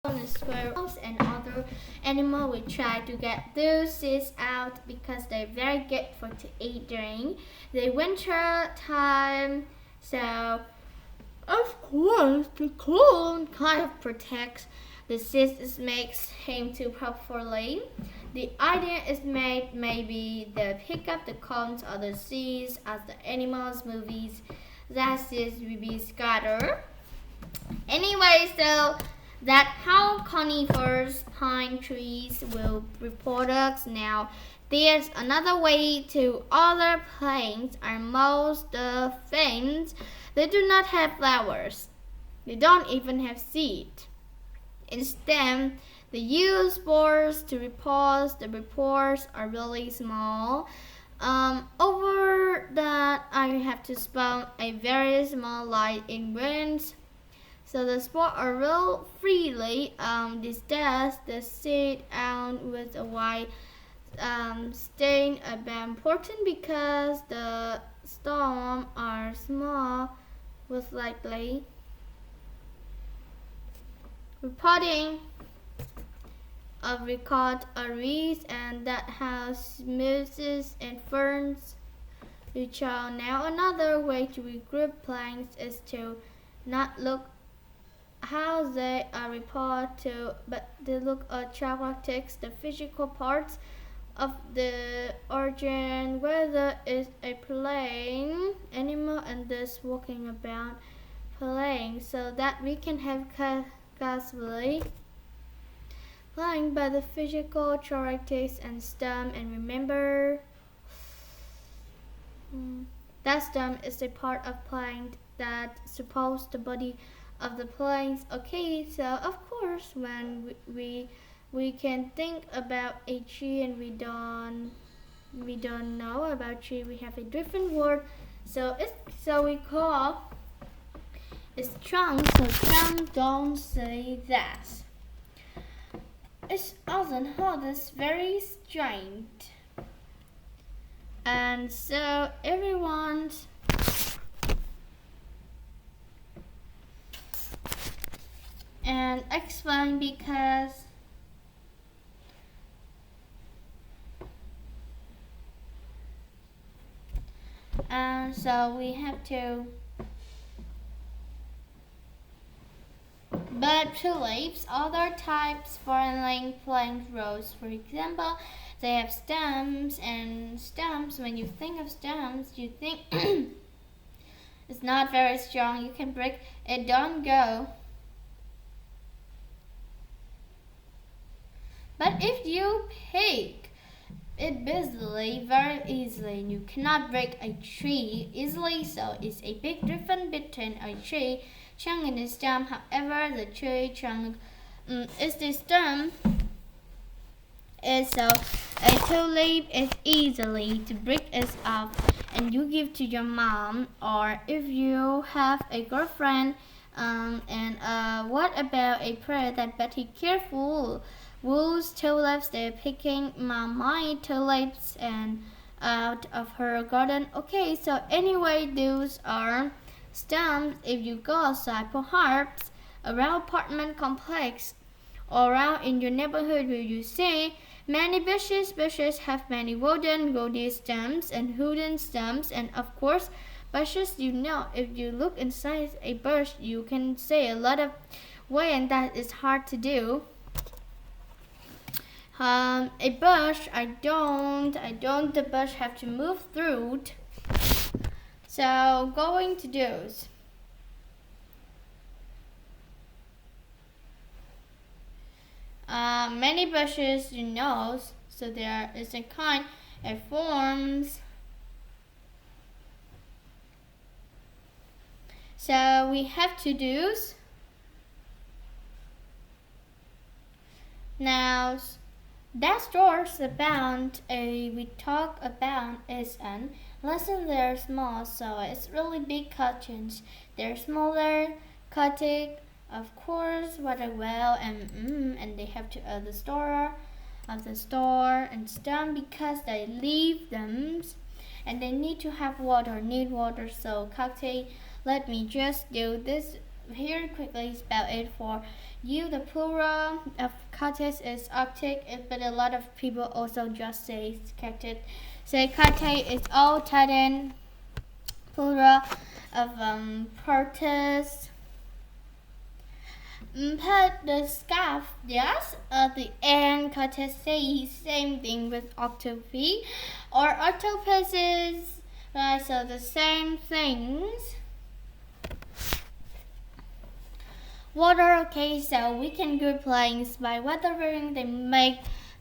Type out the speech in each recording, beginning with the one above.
the squirrels and other animals will try to get those seeds out because they're very good for to eat during the winter time. So of course the cone kind of protects the seeds, makes him to properly. The idea is made maybe they pick up the cones or the seeds as the animals movies that seeds will be scattered. Anyway, so that how conifers, pine trees will reproduce now. There's another way to other plants are most things. They do not have flowers. They don't even have seed. Instead, they use spores to repose. The repores are really small. Over that, I have to spawn a very small light in winds. So the spores are real freely discuss the seed out with a white stain about important because the storm are small with likely reporting of record a reeds and that house mooses and ferns which are now another way to regroup plants is to not look how they are reported to, but they look at characteristics, the physical parts of the origin, whether it's a playing animal and this walking about playing, so that we can have casually playing by the physical characteristics and stem. And remember, that stem is a part of plant that supports the body of the plants. Okay, so of course when we can think about a tree and we don't know about tree, we have a different word. So we call it's trunk. So trunk don't say that. It's often hard, it's very strange. And so everyone's and explain because and so we have to but tulips other types foreign plant rose for example they have stems and stems. When you think of stems you think it's not very strong, you can break it, don't go. But if you pick it busily, very easily, you cannot break a tree easily. So it's a big difference between a tree trunk and a stem. However, the tree trunk is the stem. Is so a tulip is easily to break it off and you give to your mom, or if you have a girlfriend. What about a prayer that Betty careful? Wolves tulips, they're picking my tulips and out of her garden. Okay, so anyway, those are stems. If you go outside, perhaps around apartment complex or around in your neighborhood, will you see many bushes? Bushes have many golden stems and wooden stems, and of course, bushes. You know, if you look inside a bush, you can see a lot of way, and that is hard to do. A bush, I don't. The bush have to move through. So going to those. Many bushes, you know, so there is a kind of forms. So we have to do. Now. That stories about we talk about is an lesson. They're small, so it's really big cartoons. They're smaller, cutting, of course, water well, and they have to the store and stem because they leave them, and they need to have water, need water. So Kakti, let me just do this here quickly spell it for you. The plural of cactus is arctic, but a lot of people also just say cactus. So cacti is all Titan. Plural of Proteus. But the scarf, yes, at the end, Cortez says same thing with octopi or octopuses, right? So the same things. Water, okay, so we can group planes by whatever they make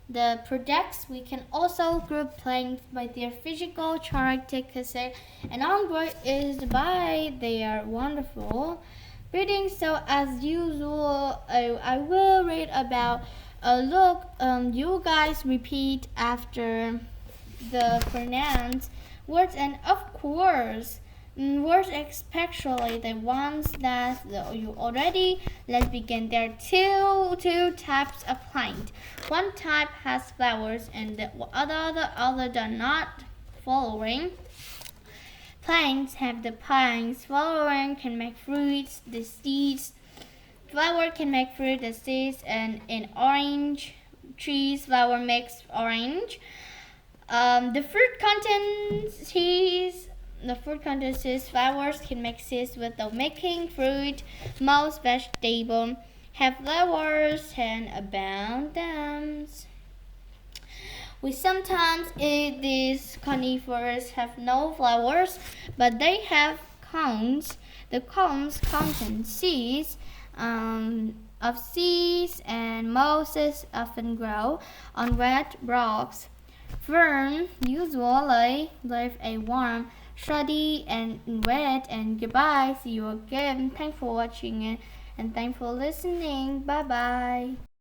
the products. We can also group planes by their physical characteristics, and onward is by they are wonderful. Reading, so as usual, I will read about look. You guys repeat after the pronouns words, and of course, words especially the ones that you already. Let's begin. There are two types of plant. One type has flowers, and the other do not. Following. Plants have the pines. Flowering can make fruits, the seeds. Flower can make fruit, the seeds, and in orange trees, flower makes orange. The fruit contains seeds. The fruit contains seeds. Flowers can make seeds without making fruit. Most vegetables have flowers and abundance. We sometimes eat these conifers have no flowers, but they have cones. The cones contain seeds of seeds, and mosses often grow on wet rocks. Ferns usually live a warm, shady, and wet. And goodbye. See you again. Thanks for watching it, and thanks for listening. Bye bye.